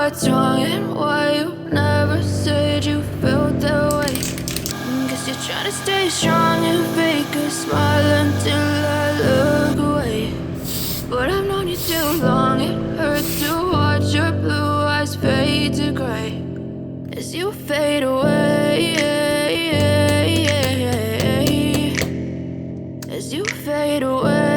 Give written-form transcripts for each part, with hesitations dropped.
what's wrong and why you never said you felt that way. Guess you're trying to stay strong and fake a smile until I look away. But I've known you too long, it hurts to watch your blue eyes fade to gray as you fade away, as you fade away.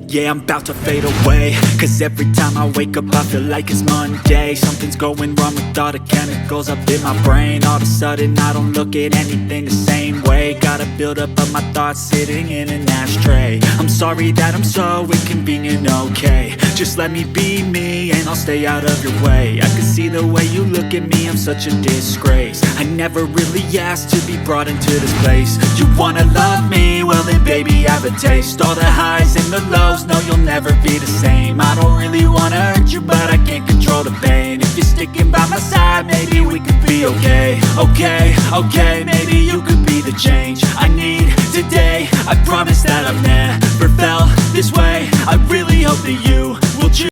Yeah, I'm about to fade away, cause every time I wake up I feel like it's Monday. Something's going wrong with all the chemicals up in my brain. All of a sudden I don't look at anything the same way. Gotta build up of my thoughts sitting in an ashtray. I'm sorry that I'm so inconvenient, okay. Just let me be me and I'll stay out of your way. I can see the way you look at me, I'm such a disgrace. I never really asked to be brought into this place. You wanna love me? Well then baby I have a taste. All the highs and the lows, no you'll never be the same. I don't really wanna hurt you but I can't control the pain. If you're sticking by my side maybe we could be okay. Okay, maybe you could be the change I need today. I promise that I've never felt this way. I